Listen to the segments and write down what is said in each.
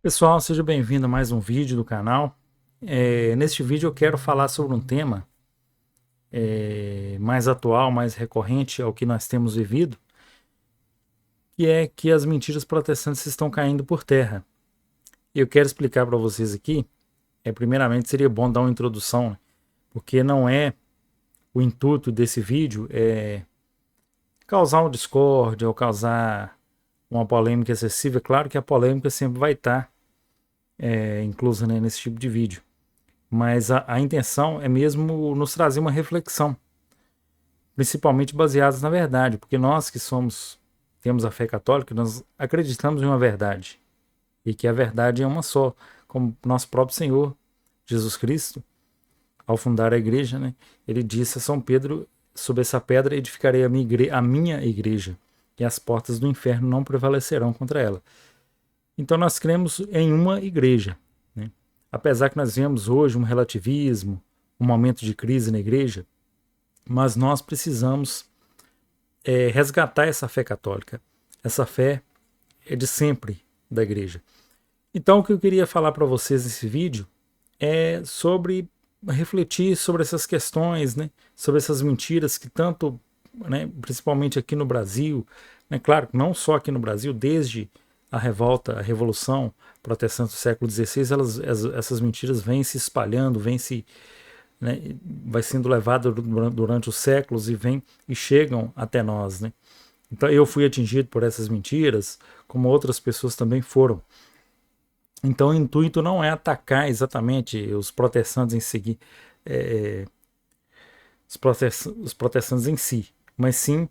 Pessoal, seja bem-vindo a mais um vídeo do canal. Neste vídeo eu quero falar sobre um tema mais atual, mais recorrente ao que nós temos vivido, que é que as mentiras protestantes estão caindo por terra. E eu quero explicar para vocês aqui. Primeiramente, seria bom dar uma introdução, né? Porque não é o intuito desse vídeo causar um discórdia ou causar uma polêmica excessiva. É claro que a polêmica sempre vai estar inclusa, né, nesse tipo de vídeo. Mas a intenção é mesmo nos trazer uma reflexão, principalmente baseadas na verdade, porque nós que temos a fé católica, nós acreditamos em uma verdade, e que a verdade é uma só, como nosso próprio Senhor Jesus Cristo, ao fundar a igreja, né, ele disse a São Pedro: sobre essa pedra edificarei a minha igreja, e as portas do inferno não prevalecerão contra ela. Então nós cremos em uma igreja, né? Apesar que nós vemos hoje um relativismo, um momento de crise na igreja, mas nós precisamos resgatar essa fé católica. Essa fé é de sempre da igreja. Então o que eu queria falar para vocês nesse vídeo é sobre refletir sobre essas questões, né? Sobre essas mentiras que tanto, né, principalmente aqui no Brasil, né, claro, não só aqui no Brasil, desde a revolta, a revolução protestante do século XVI, essas mentiras vêm se espalhando, né, vai sendo levada durante os séculos e chegam até nós, né? Então eu fui atingido por essas mentiras, como outras pessoas também foram. Então o intuito não é atacar exatamente os protestantes em si, é, os protestantes em si, mas sim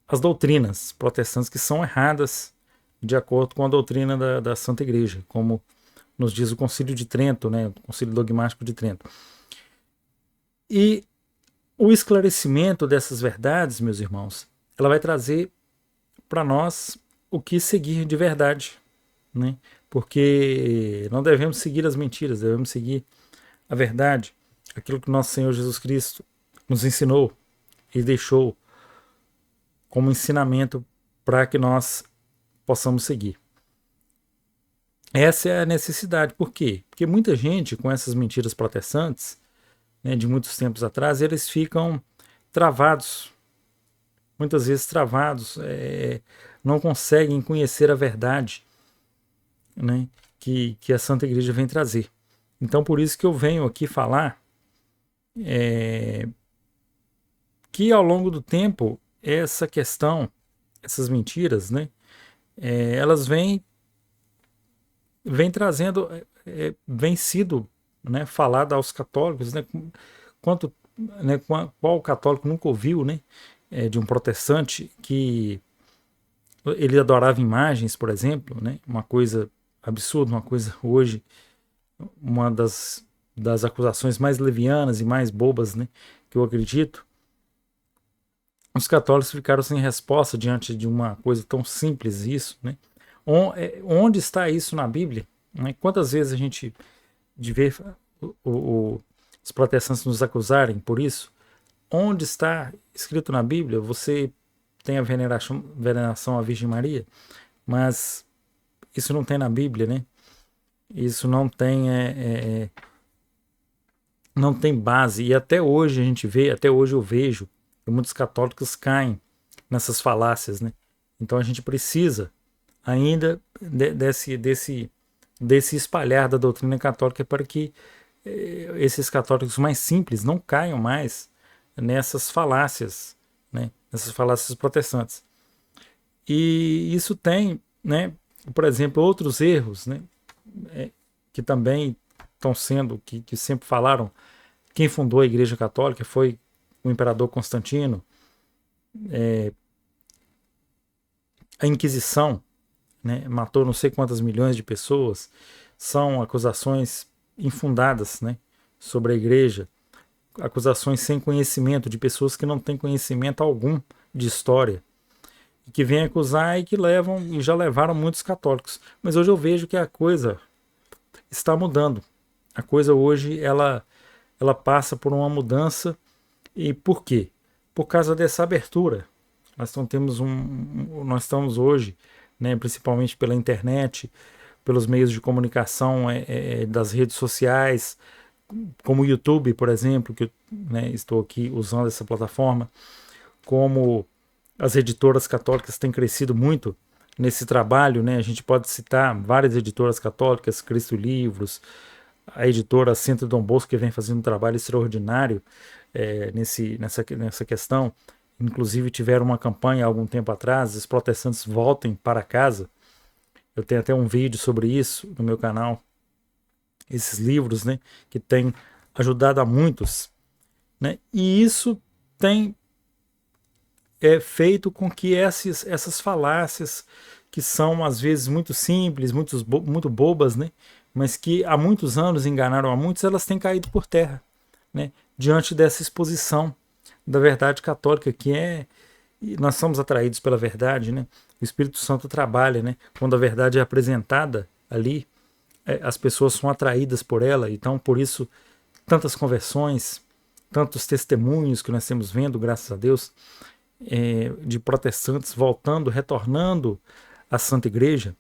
as doutrinas protestantes que são erradas de acordo com a doutrina da Santa Igreja, como nos diz o Concílio de Trento, né, o Concílio Dogmático de Trento. E o esclarecimento dessas verdades, meus irmãos, ela vai trazer para nós o que seguir de verdade, né? Porque não devemos seguir as mentiras, devemos seguir a verdade, aquilo que nosso Senhor Jesus Cristo nos ensinou e deixou como ensinamento para que nós possamos seguir. Essa é a necessidade. Por quê? Porque muita gente, com essas mentiras protestantes, né, de muitos tempos atrás, eles ficam travados, muitas vezes travados, não conseguem conhecer a verdade, né, que a Santa Igreja vem trazer. Então, por isso que eu venho aqui falar que ao longo do tempo, essa questão, essas mentiras, né, elas vêm trazendo, vem sido, né, falada aos católicos, né, quanto, né, qual católico nunca ouviu, né, de um protestante que ele adorava imagens, por exemplo, né, uma coisa absurda, uma coisa hoje, uma das acusações mais levianas e mais bobas, né, que eu acredito. Os católicos ficaram sem resposta diante de uma coisa tão simples, isso, né? Onde está isso na Bíblia? Né? Quantas vezes a gente de ver os protestantes nos acusarem por isso? Onde está escrito na Bíblia? Você tem a veneração à Virgem Maria, mas isso não tem na Bíblia, né? Isso não tem base. E até hoje a gente vê, até hoje eu vejo que muitos católicos caem nessas falácias, né? Então a gente precisa ainda desse espalhar da doutrina católica para que esses católicos mais simples não caiam mais nessas falácias, né? Nessas falácias protestantes. E isso tem, né, por exemplo, outros erros, né, que também estão sendo, que sempre falaram. Quem fundou a Igreja Católica foi o imperador Constantino. A Inquisição, né, matou não sei quantas milhões de pessoas. São acusações infundadas, né, sobre a Igreja, acusações sem conhecimento, de pessoas que não têm conhecimento algum de história, e que vêm acusar e que levam e já levaram muitos católicos. Mas hoje eu vejo que a coisa está mudando. A coisa hoje ela passa por uma mudança. E por quê? Por causa dessa abertura. Nós estamos hoje, né, principalmente pela internet, pelos meios de comunicação das redes sociais, como o YouTube, por exemplo, que eu, né, estou aqui usando essa plataforma, como as editoras católicas têm crescido muito nesse trabalho, né? A gente pode citar várias editoras católicas, Cristo Livros, a editora Centro Dom Bosco, que vem fazendo um trabalho extraordinário nessa questão. Inclusive tiveram uma campanha há algum tempo atrás, os protestantes voltem para casa. Eu tenho até um vídeo sobre isso no meu canal. Esses livros, né, que têm ajudado a muitos, né? E isso tem feito com que essas falácias, que são às vezes muito simples, muito bobas, né, mas que há muitos anos enganaram a muitos, elas têm caído por terra, né, diante dessa exposição da verdade católica, que nós somos atraídos pela verdade, né? O Espírito Santo trabalha, né? Quando a verdade é apresentada ali, as pessoas são atraídas por ela. Então, por isso, tantas conversões, tantos testemunhos que nós temos vendo, graças a Deus, de protestantes voltando, retornando à Santa Igreja.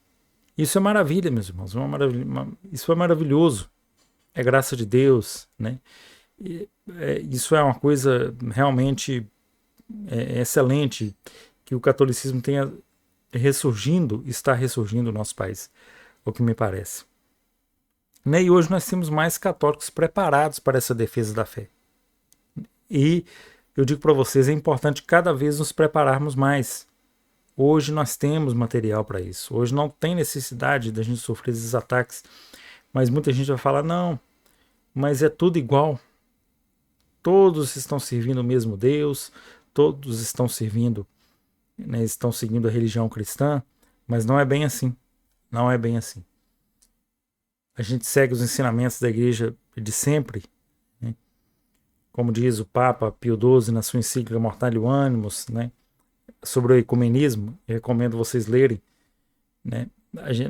Isso é maravilha, meus irmãos. Isso é maravilhoso. É graça de Deus, né? Isso é uma coisa realmente excelente, que o catolicismo tenha está ressurgindo no nosso país, é o que me parece. E hoje nós temos mais católicos preparados para essa defesa da fé. E eu digo para vocês, é importante cada vez nos prepararmos mais. Hoje nós temos material para isso. Hoje não tem necessidade da gente sofrer esses ataques. Mas muita gente vai falar, não, mas é tudo igual. Todos estão servindo o mesmo Deus, todos estão servindo, né, estão seguindo a religião cristã, mas não é bem assim. Não é bem assim. A gente segue os ensinamentos da igreja de sempre, né? Como diz o Papa Pio XII na sua encíclica Mortalio Animus, né, sobre o ecumenismo. Eu recomendo vocês lerem, né?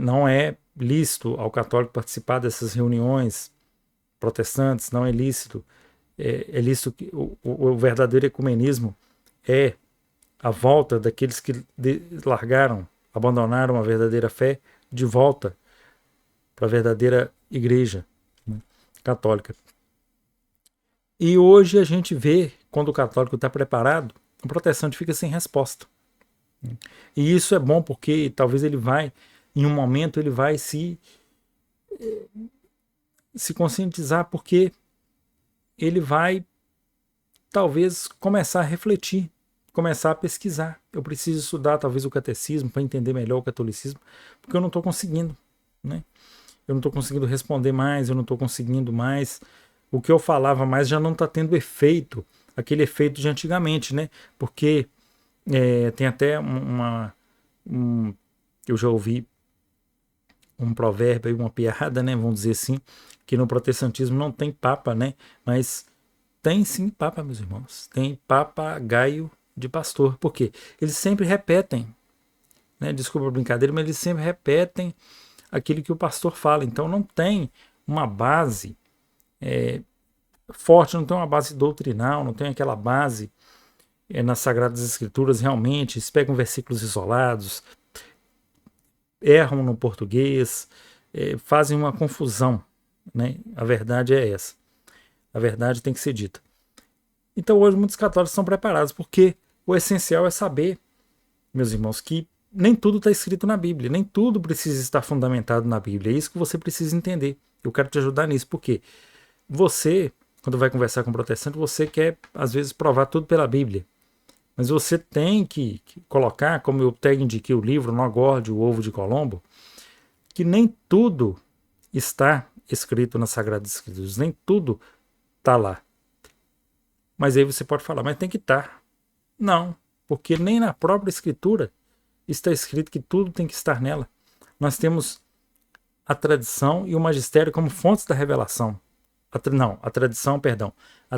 Não é lícito ao católico participar dessas reuniões protestantes, não é lícito. É lícito que o verdadeiro ecumenismo é a volta daqueles que abandonaram a verdadeira fé, de volta para a verdadeira igreja, né, católica. E hoje a gente vê, quando o católico está preparado, o protestante fica sem resposta. E isso é bom porque talvez ele vai, em um momento, ele vai se conscientizar, porque ele vai talvez começar a refletir, começar a pesquisar. Eu preciso estudar talvez o catecismo para entender melhor o catolicismo, porque eu não estou conseguindo, né? Eu não estou conseguindo responder mais, eu não estou conseguindo mais. O que eu falava mais já não está tendo efeito, aquele efeito de antigamente, né? Porque tem até eu já ouvi um provérbio, uma piada, né? Vamos dizer assim, que no protestantismo não tem papa, né? Mas tem sim papa, meus irmãos. Tem papagaio de pastor. Por quê? Eles sempre repetem, né? Desculpa a brincadeira, mas eles sempre repetem aquilo que o pastor fala. Então não tem uma base forte, não tem uma base doutrinal, não tem aquela base nas Sagradas Escrituras realmente. Eles pegam versículos isolados, erram no português, fazem uma confusão, né? A verdade é essa. A verdade tem que ser dita. Então hoje muitos católicos estão preparados, porque o essencial é saber, meus irmãos, que nem tudo está escrito na Bíblia, nem tudo precisa estar fundamentado na Bíblia. É isso que você precisa entender. Eu quero te ajudar nisso, porque você, quando vai conversar com um protestante, você quer, às vezes, provar tudo pela Bíblia. Mas você tem que colocar, como eu até indiquei o livro, No Agorde, o Ovo de Colombo, que nem tudo está escrito nas Sagradas Escrituras, nem tudo está lá. Mas aí você pode falar, mas tem que estar. Não, porque nem na própria Escritura está escrito que tudo tem que estar nela. Nós temos a tradição e o magistério como fontes da revelação. A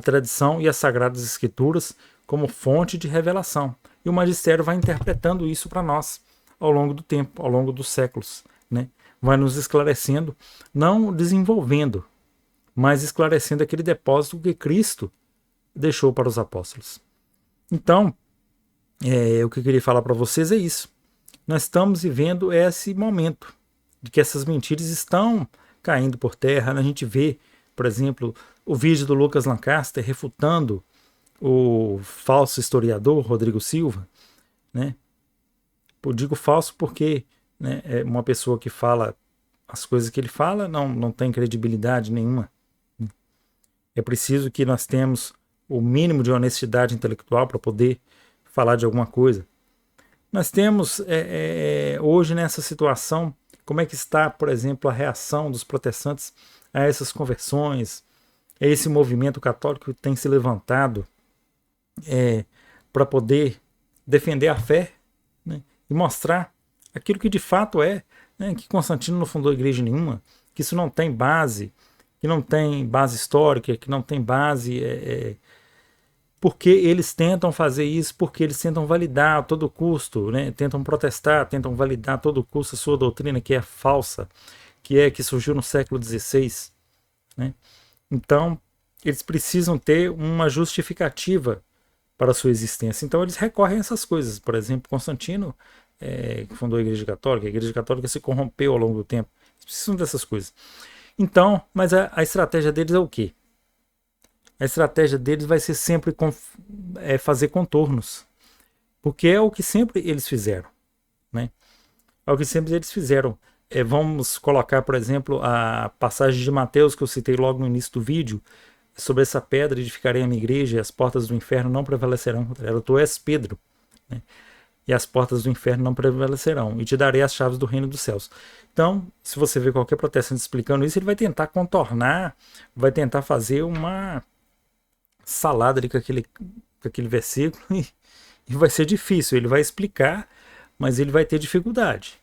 tradição e as Sagradas Escrituras como fonte de revelação. E o magistério vai interpretando isso para nós ao longo do tempo, ao longo dos séculos, né? Vai nos esclarecendo, não desenvolvendo, mas esclarecendo aquele depósito que Cristo deixou para os apóstolos. Então, o que eu queria falar para vocês é isso. Nós estamos vivendo esse momento, de que essas mentiras estão caindo por terra. A gente vê, por exemplo, o vídeo do Lucas Lancaster refutando o falso historiador Rodrigo Silva, né? Eu digo falso porque, né, é uma pessoa que fala as coisas que ele fala não tem credibilidade nenhuma. É preciso que nós temos o mínimo de honestidade intelectual para poder falar de alguma coisa. Nós temos hoje nessa situação, como é que está, por exemplo, a reação dos protestantes a essas conversões, a esse movimento católico que tem se levantado para poder defender a fé, né, e mostrar aquilo que de fato é, né, que Constantino não fundou igreja nenhuma, que isso não tem base, que não tem base histórica, que não tem base. Porque eles tentam fazer isso, porque eles tentam validar a todo custo, né? Tentam protestar, tentam validar a todo custo a sua doutrina, que é falsa, que surgiu no século XVI. Né? Então, eles precisam ter uma justificativa para a sua existência. Então, eles recorrem a essas coisas. Por exemplo, Constantino, que fundou a Igreja Católica se corrompeu ao longo do tempo. Eles precisam dessas coisas. Então, mas a estratégia deles é o quê? A estratégia deles vai ser sempre fazer contornos. Porque é o que sempre eles fizeram. Né? É o que sempre eles fizeram. Vamos colocar, por exemplo, a passagem de Mateus que eu citei logo no início do vídeo, sobre essa pedra edificarei a minha igreja e as portas do inferno não prevalecerão contra ela. Tu és Pedro, né? E as portas do inferno não prevalecerão, e te darei as chaves do reino dos céus. Então, se você vê qualquer protestante explicando isso, ele vai tentar contornar, vai tentar fazer uma salada ali com aquele versículo e vai ser difícil. Ele vai explicar, mas ele vai ter dificuldade,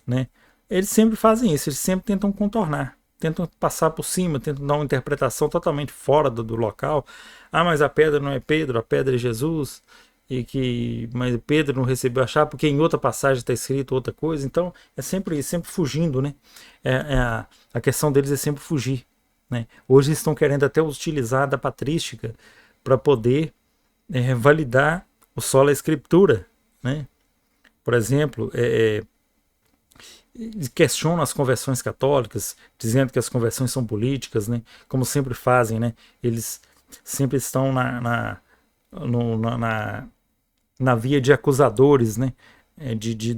né? Eles sempre fazem isso, eles sempre tentam contornar, tentam passar por cima, tentam dar uma interpretação totalmente fora do local. Ah, mas a pedra não é Pedro, a pedra é Jesus, mas Pedro não recebeu a chave porque em outra passagem está escrito outra coisa. Então é sempre isso, sempre fugindo, né? A questão deles é sempre fugir. Né? Hoje eles estão querendo até utilizar da patrística para poder validar o sola escritura. Né? Por exemplo, questionam as conversões católicas, dizendo que as conversões são políticas, né? Como sempre fazem. Né? Eles sempre estão na via de acusadores, né? De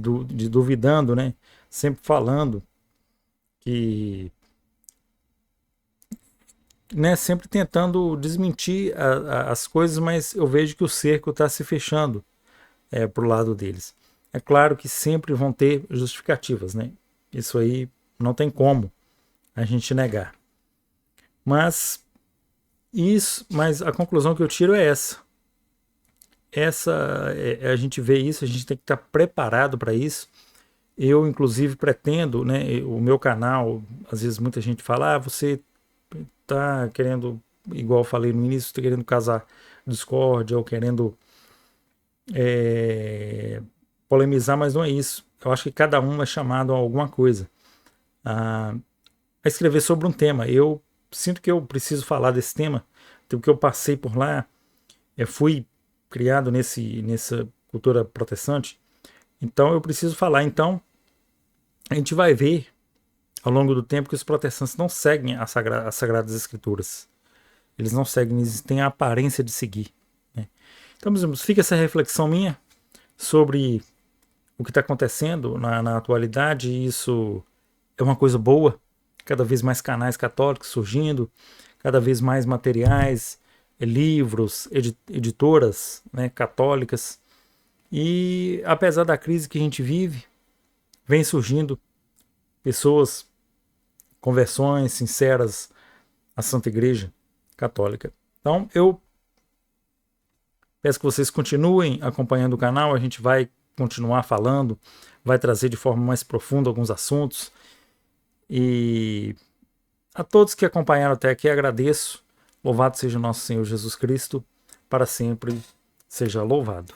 duvidando, né? Sempre falando que, né, sempre tentando desmentir as coisas, mas eu vejo que o cerco está se fechando para o lado deles. É claro que sempre vão ter justificativas, né? Isso aí não tem como a gente negar. Mas a conclusão que eu tiro é essa. A gente vê isso, a gente tem que estar preparado para isso. Eu, inclusive, pretendo, né, o meu canal, às vezes muita gente fala, você tá querendo, igual eu falei no início, tá querendo casar discórdia ou querendo polemizar, mas não é isso. Eu acho que cada um é chamado a alguma coisa, a escrever sobre um tema. Eu sinto que eu preciso falar desse tema, porque eu passei por lá, fui criado nessa cultura protestante, então eu preciso falar. Então a gente vai ver ao longo do tempo que os protestantes não seguem as Sagradas Escrituras. Eles não seguem, eles têm a aparência de seguir. Né? Então, meus irmãos, fica essa reflexão minha sobre o que está acontecendo na atualidade. E isso é uma coisa boa. Cada vez mais canais católicos surgindo, cada vez mais materiais, livros, editoras, né, católicas. E apesar da crise que a gente vive, vem surgindo pessoas, conversões sinceras à Santa Igreja Católica. Então eu peço que vocês continuem acompanhando o canal, a gente vai continuar falando, vai trazer de forma mais profunda alguns assuntos. E a todos que acompanharam até aqui agradeço. Louvado seja o nosso Senhor Jesus Cristo, para sempre seja louvado.